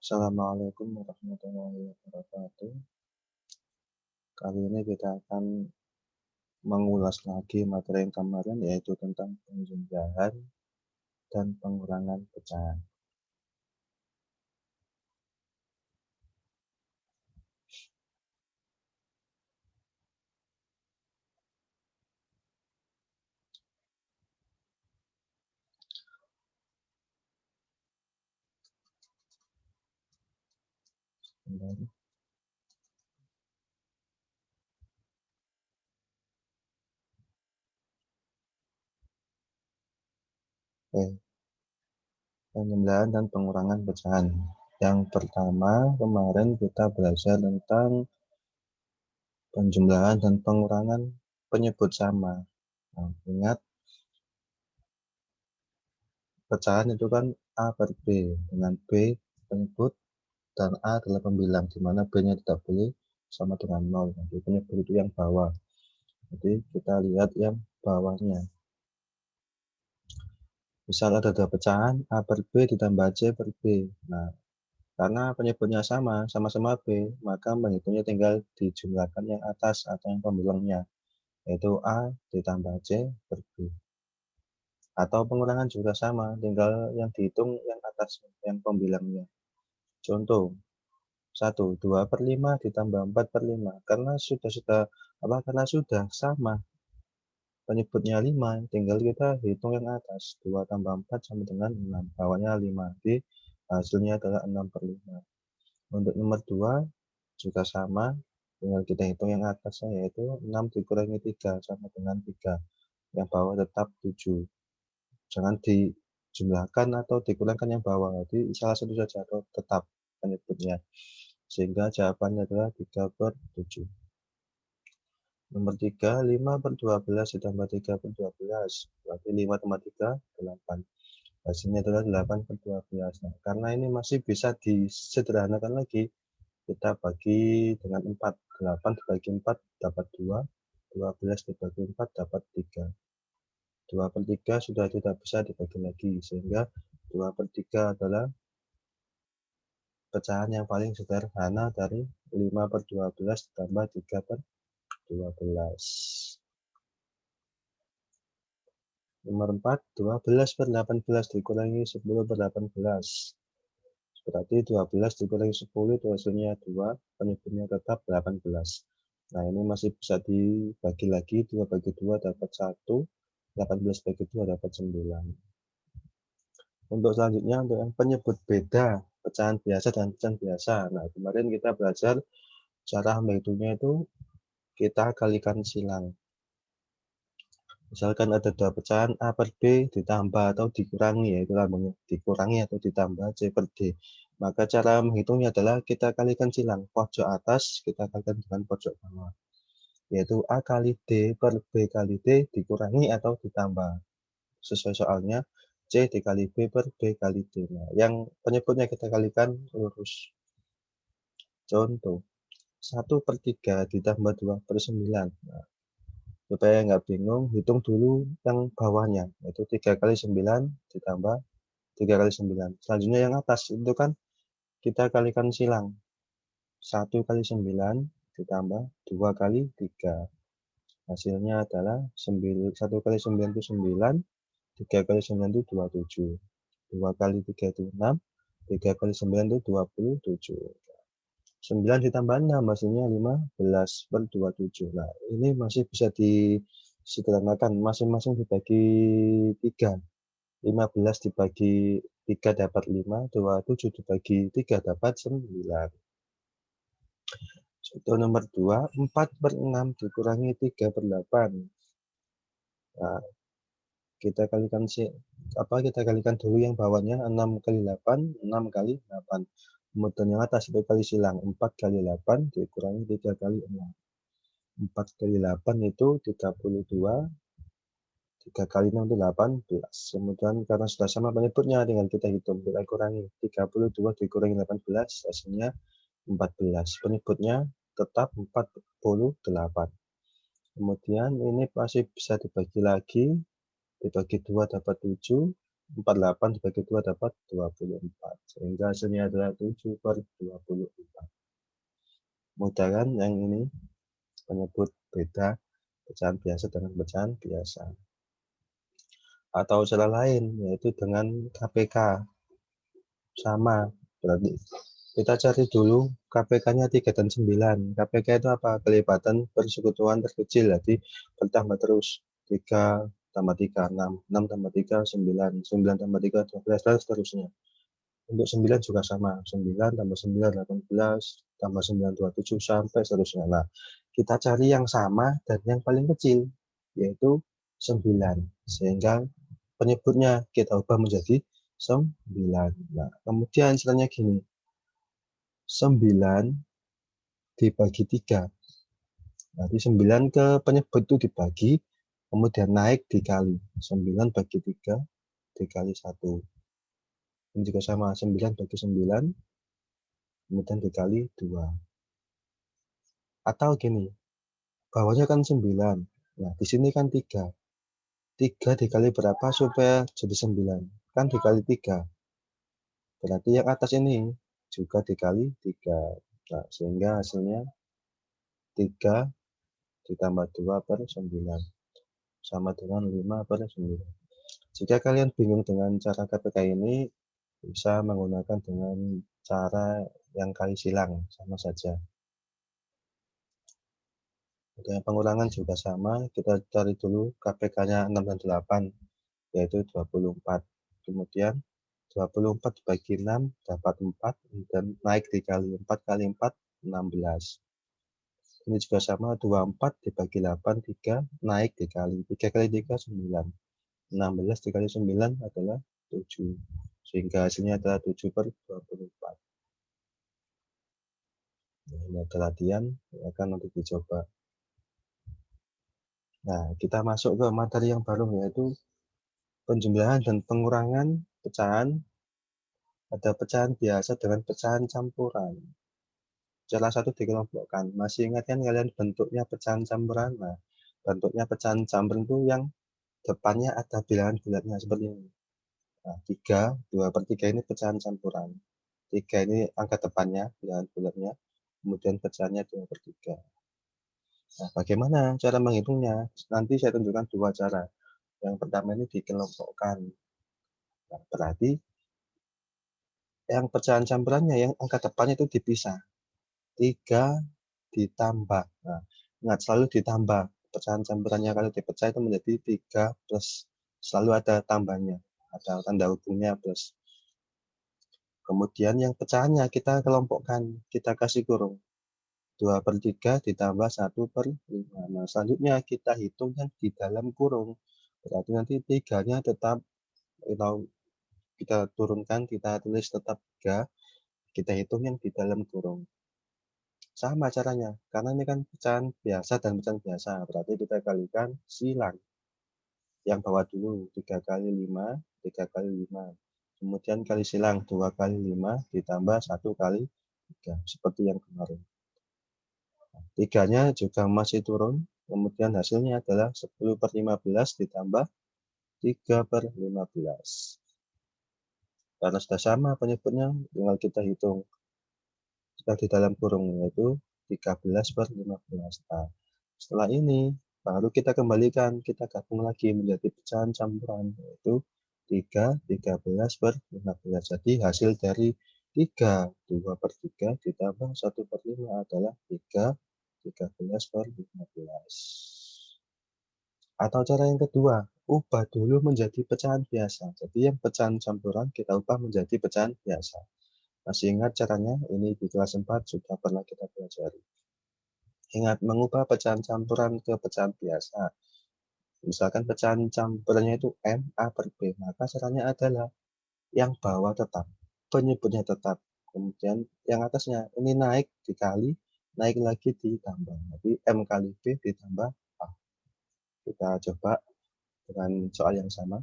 Assalamualaikum warahmatullahi wabarakatuh. Kali ini kita akan mengulas lagi materi yang kemarin, yaitu tentang penjumlahan dan pengurangan pecahan. Kembali. Penjumlahan dan pengurangan pecahan. Yang pertama, kemarin kita belajar tentang penjumlahan dan pengurangan penyebut sama. Nah, ingat, pecahan itu kan A per B, dengan B penyebut dan A adalah pembilang, di mana B-nya tidak boleh sama dengan 0. Jadi penyebut itu yang bawah. Jadi kita lihat yang bawahnya. Misal ada dua pecahan, A per B ditambah C per B. Nah, karena penyebutnya sama-sama B, maka menghitungnya tinggal dijumlahkan yang atas atau yang pembilangnya, yaitu A ditambah C per B. Atau pengurangan juga sama, tinggal yang dihitung yang atas, yang pembilangnya. Contoh, 2/5 ditambah 4/5. Karena sudah sama penyebutnya 5, tinggal kita hitung yang atas. 2 tambah 4 sama dengan 6, bawahnya 5. Jadi hasilnya adalah 6/5. Untuk nomor 2 juga sama, tinggal kita hitung yang atasnya, yaitu 6 dikurangi 3 sama dengan 3. Yang bawah tetap 7. Jangan dijumlahkan atau dikurangkan yang bawah, jadi salah satu saja atau tetap penyebutnya. Sehingga jawabannya adalah 3/7. Nomor 3, 5/12 ditambah 3/12. Berarti 5 tambah 3, 8. Hasilnya adalah 8/12. Nah, karena ini masih bisa disederhanakan lagi, kita bagi dengan 4. 8 dibagi 4 dapat 2. 12 dibagi 4 dapat 3. 2/3 sudah tidak bisa dibagi lagi, sehingga 2/3 adalah pecahan yang paling sederhana dari 5/12 ditambah 3/12. Nomor 4, 12/18 dikurangi 10/18. Berarti 12 dikurangi 10 itu hasilnya 2, penyebutnya tetap 18. Nah, ini masih bisa dibagi lagi, 2 bagi 2 dapat 1, 18 bagi 2 dapat 9. Untuk selanjutnya, untuk yang penyebut beda, pecahan biasa dan pecahan biasa. Nah, kemarin kita belajar cara menghitungnya itu kita kalikan silang. Misalkan ada dua pecahan A per B ditambah atau dikurangi, yaitu lambangnya dikurangi atau ditambah C per D. Maka cara menghitungnya adalah kita kalikan silang, pojok atas kita kalikan dengan pojok bawah, yaitu A kali D per B kali D dikurangi atau ditambah. Sesuai soalnya, C dikali B per B kali D. Nah, yang penyebutnya kita kalikan lurus. Contoh, 1/3 ditambah 2/9. Nah, supaya nggak bingung, hitung dulu yang bawahnya, yaitu 3 kali 9 ditambah 3 kali 9. Selanjutnya yang atas itu kan kita kalikan silang, 1 kali 9 ditambah 2 kali 3. Hasilnya adalah 1 kali 9 itu 9, 3 kali 9 itu 27, 2 kali 3 itu 6, 3 kali 9 itu 27. 9 ditambah 6 hasilnya 15/27. Nah, ini masih bisa disederhanakan, masing-masing dibagi 3. 15 dibagi 3 dapat 5, 27 dibagi 3 dapat 9. Contoh nomor 2, 4/6 dikurangi 3/8. Nah, kita kalikan dulu yang bawahnya, 6 kali 8, 6 kali 8. Kemudian yang atas itu kali silang, 4 kali 8 dikurangi 3 kali 6. 4 kali 8 itu 32, 3 kali 6 itu 18. Kemudian karena sudah sama penyebutnya, tinggal kita hitung, kita kurangi. 32 dikurangi 18, hasilnya 14. Penyebutnya tetap 48. Kemudian ini masih bisa dibagi lagi, dibagi 2 dapat 7, 48 dibagi 2 dapat 24. Sehingga hasilnya adalah 7/24. Mudah kan yang ini menyebut beda pecahan biasa dengan pecahan biasa. Atau cara lain yaitu dengan KPK. Sama, berarti kita cari dulu KPK-nya 3 dan 9. KPK itu apa? Kelipatan persekutuan terkecil, jadi bertambah terus. 3 tambah 3, 6. 6 tambah 3, 9. 9 tambah 3, 12, dan seterusnya. Untuk 9 juga sama. 9 tambah 9, 18. Tambah 9, 27, sampai seterusnya. Nah, kita cari yang sama dan yang paling kecil, yaitu 9. Sehingga penyebutnya kita ubah menjadi 9. Nah, kemudian caranya gini. 9 dibagi 3. Nanti 9 ke penyebut itu dibagi, kemudian naik dikali. 9 bagi 3 dikali 1. Ini juga sama, 9 bagi 9, kemudian dikali 2. Atau gini, bawahnya kan 9. Nah, di sini kan 3. 3 dikali berapa supaya jadi 9? Kan dikali 3. Berarti yang atas ini juga dikali 3. Nah, sehingga hasilnya 3 ditambah 2/9 sama dengan 5/9. Jika kalian bingung dengan cara KPK ini, bisa menggunakan dengan cara yang kali silang, sama saja. Untuk yang pengurangan juga sama, kita cari dulu KPK-nya 6 dan 8, yaitu 24. Kemudian 24 dibagi 6 dapat 4, dan naik dikali 4 kali 4, 16. Ini juga sama, 24 dibagi 8, 3, naik dikali 3 kali 3, 9. 16 dikali 9 adalah 7. Sehingga hasilnya adalah 7/24. Nah, ini ada latihan, akan nanti dicoba. Nah, kita masuk ke materi yang baru, yaitu penjumlahan dan pengurangan pecahan. Ada pecahan biasa dengan pecahan campuran. Salah satu dikelompokkan. Masih ingat kan kalian bentuknya pecahan campuran? Nah, bentuknya pecahan campuran itu yang depannya ada bilangan bulatnya seperti ini. Nah, 3, 2/3 ini pecahan campuran. 3 ini angka depannya, bilangan bulatnya. Kemudian pecahannya 2/3. Nah, bagaimana cara menghitungnya? Nanti saya tunjukkan dua cara. Yang pertama ini dikelompokkan. Nah, berarti yang pecahan campurannya, yang angka depannya itu dipisah. 3 ditambah. Nah, ingat selalu ditambah. Pecahan campurannya kalau dipecah itu menjadi 3 plus. Selalu ada tambahnya. Ada tanda hubungnya plus. Kemudian yang pecahannya kita kelompokkan. Kita kasih kurung. 2/3 ditambah 1/5. Nah, selanjutnya kita hitung yang di dalam kurung. Berarti nanti 3-nya tetap kita turunkan, kita tulis tetap 3, kita hitung yang di dalam kurung. Sama caranya, karena ini kan pecahan biasa dan pecahan biasa, berarti kita kalikan silang. Yang bawah dulu, 3 kali 5, 3 kali 5. Kemudian kali silang, 2 kali 5 ditambah 1 kali 3, seperti yang kemarin. 3-nya juga masih turun, kemudian hasilnya adalah 10/15 ditambah 3/15. Karena sudah sama penyebutnya, tinggal kita hitung. Sudah di dalam kurung, yaitu 13/15. Nah, setelah ini, baru kita kembalikan, kita gabung lagi menjadi pecahan campuran, yaitu 3, 13/15. Jadi hasil dari 3, 2/3 ditambah 1/5 adalah 3, 13/15. Atau cara yang kedua, ubah dulu menjadi pecahan biasa. Jadi yang pecahan campuran kita ubah menjadi pecahan biasa. Masih ingat caranya? Ini di kelas 4 sudah pernah kita pelajari. Ingat, mengubah pecahan campuran ke pecahan biasa. Misalkan pecahan campurannya itu M/A/B, maka caranya adalah yang bawah tetap, penyebutnya tetap. Kemudian yang atasnya ini naik dikali, naik lagi ditambah. Jadi M kali B ditambah A. Kita coba dengan soal yang sama.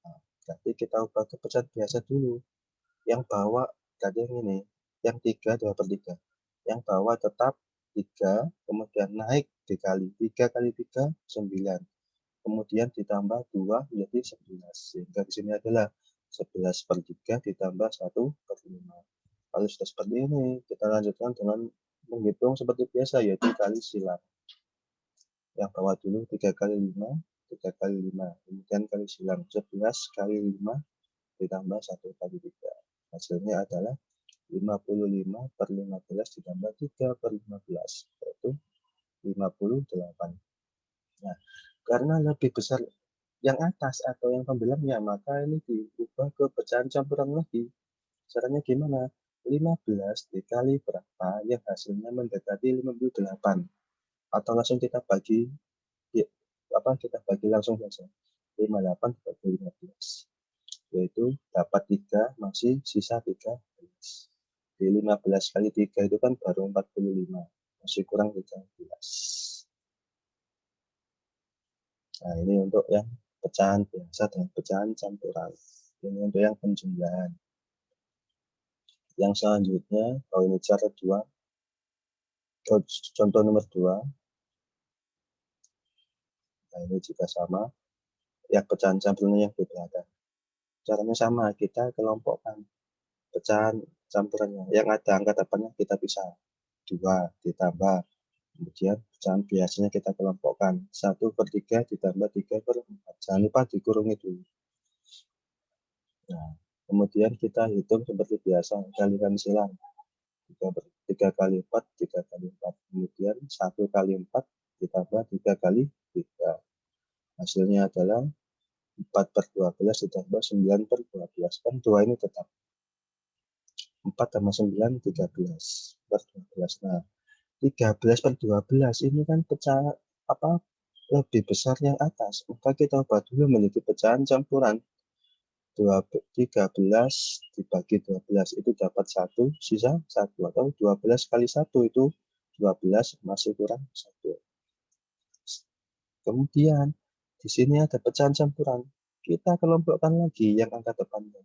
Nah, jadi kita ubah ke pecahan biasa dulu. Yang bawah tadi yang ini, yang 3, 2/3. Yang bawah tetap 3, kemudian naik dikali 3 kali 3, 9. kemudian ditambah 2 menjadi 11. Sehingga di sini adalah 11/3 ditambah 1/5. Kalau sudah seperti ini, kita lanjutkan dengan menghitung seperti biasa, yaitu kali silang. Yang bawah dulu 3 kali 5, 3 kali 5, kemudian kali silang 11 kali 5 ditambah 1 kali 3. Hasilnya adalah 55/15 ditambah 3/15, yaitu 58. Nah, karena lebih besar yang atas atau yang pembilangnya, maka ini diubah ke pecahan campuran lagi. Caranya gimana? 15 dikali berapa yang hasilnya mendekati 58. Atau langsung kita bagi, ya, kita bagi langsung saja. 58 dibagi 15. Yaitu dapat 3, masih sisa 13. Di 15 kali 3 itu kan baru 45. Masih kurang 13. Nah, ini untuk yang pecahan biasa dan pecahan campuran. Ini untuk yang penjumlahan. Yang selanjutnya, kalau ini cara 2, contoh nomor 2. Nah, ini juga sama. Yang pecahan campurannya yang di belakang. Caranya sama, kita kelompokkan pecahan campurannya. Yang ada angka depannya kita pisah. 2 ditambah. Kemudian pecahan biasanya kita kelompokkan. 1/3 ditambah 3/4. Jangan lupa dikurangi dulu. Nah, kemudian kita hitung seperti biasa, kalikan silang. 3 kali 4, 3 kali 4. Kemudian 1 kali 4 ditambah 3 kali 3. Hasilnya adalah 4/12 ditambah 9/12. Kan 2 ini tetap. 4 tambah 9, 13/12. Nah, 13/12 ini kan pecahan lebih besar yang atas. Maka kita ubah dulu menjadi pecahan campuran. 13 dibagi 12 itu dapat 1, sisa 1, atau 12 kali 1 itu 12, masih kurang 1. Kemudian di sini ada pecahan campuran, kita kelompokkan lagi yang angka depannya,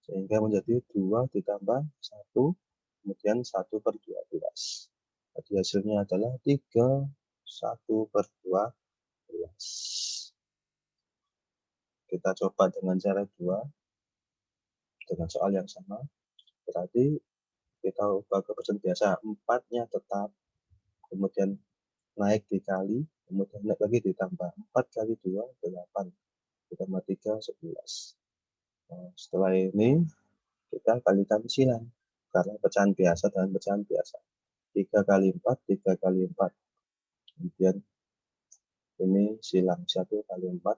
sehingga menjadi 2 ditambah 1, kemudian 1/12. Jadi hasilnya adalah 3, 1/12. Kita coba dengan cara 2 dengan soal yang sama. Berarti kita ubah ke pecahan biasa, 4-nya tetap, kemudian naik dikali, kemudian naik lagi ditambah. 4 kali 2, 8, ditambah 3, 11. Nah, setelah ini kita kalikan silang, karena pecahan biasa dan pecahan biasa. 3 kali 4, 3 kali 4. Kemudian ini silang 1 kali 4,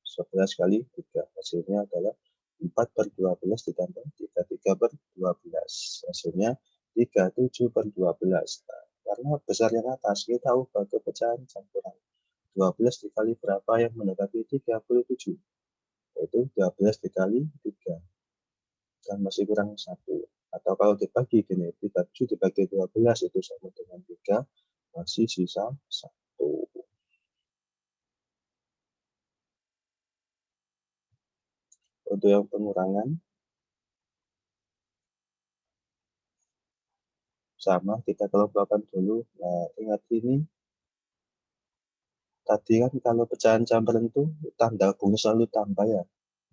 11 kali 3. Hasilnya adalah 4/12 ditambah 3/12. Hasilnya 37/12. Nah, karena besar yang atas, kita ubah ke pecahan campuran. 12 dikali berapa yang mendekati 37? Yaitu 12 dikali 3. Dan masih kurang 1. Atau kalau dibagi gini, 37 dibagi 12 itu sama dengan 3, masih sisa 1. Untuk yang pengurangan, sama, kita kelompokkan dulu. Nah, ingat ini, tadi kan kalau pecahan campuran itu tanda hubungnya selalu tambah ya.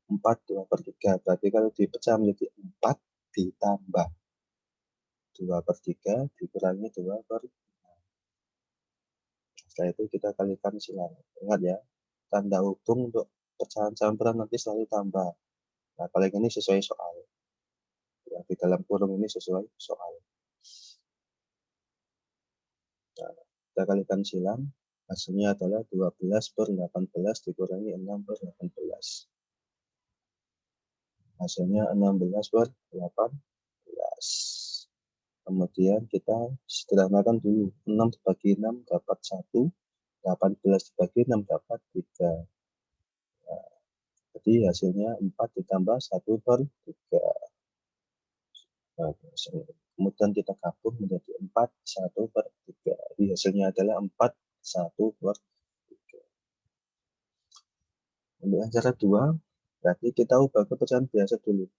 4, 2/3. Berarti kalau dipecah menjadi 4 ditambah 2/3 dikurangi 2/3. Setelah itu kita kalikan silang. Ingat ya, tanda hubung untuk pecahan campuran nanti selalu tambah. Nah, kalau yang ini sesuai soal. Ya, di dalam kurung ini sesuai soal. Nah, kita kalikan silang. Hasilnya adalah 12/18 dikurangi 6/18. Hasilnya 16/18. Kemudian kita sederhanakan dulu. 6 dibagi 6 dapat 1. 18 dibagi 6 dapat 3. Nah, jadi hasilnya 4 ditambah 1/3. Nah, kemudian kita gabung menjadi 4, 1/3. Jadi hasilnya adalah 4, 1/3. Untuk yang cara 2, berarti kita ubah ke pecahan biasa dulu.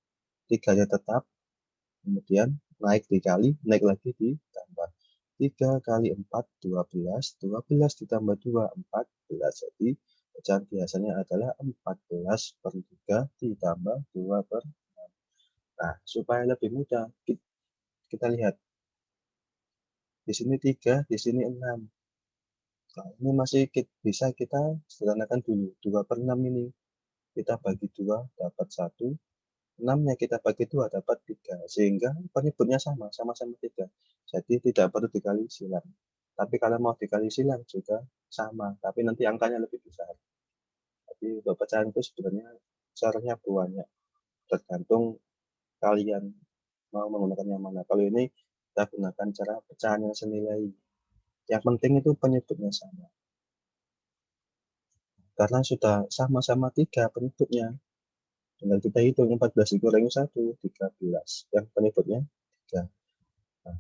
3-nya tetap, kemudian naik dikali, naik lagi ditambah. 3 kali 4, 12. 12 ditambah 2, 14. Jadi, pecahan biasanya adalah 14/3 ditambah 2/6. Nah, supaya lebih mudah, kita lihat. Di sini 3, di sini 6. Nah, ini masih bisa kita sederhanakan dulu. 2/6 ini kita bagi 2 dapat 1. 6-nya kita bagi 2 dapat 3. Sehingga penyebutnya sama-sama 3. Jadi tidak perlu dikali silang. Tapi kalau mau dikali silang juga sama, tapi nanti angkanya lebih besar. Jadi untuk pecahan itu sebenarnya caranya banyak, tergantung kalian mau menggunakan yang mana. Kalau ini kita gunakan cara pecahan yang senilai. Yang penting itu penyebutnya sama. Karena sudah sama-sama 3 penyebutnya. Tinggal kita hitung 14 dikurangi 1, 13. Yang penyebutnya 3. Nah,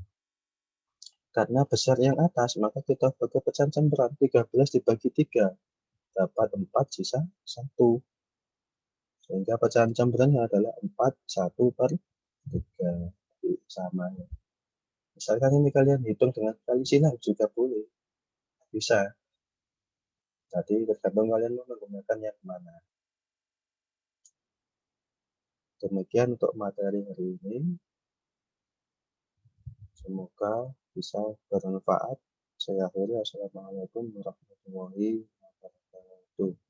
karena besar yang atas, maka kita pakai pecahan campuran. 13 dibagi 3 dapat 4, sisa 1. Sehingga pecahan campurannya adalah 4, 1/3. Sama ya. Misalkan ini kalian hitung dengan kali silang juga boleh. Bisa. Jadi tergantung kalian mau menggunakan yang mana. Demikian untuk materi hari ini. Semoga bisa bermanfaat. Saya akhiri. Assalamualaikum warahmatullahi wabarakatuh.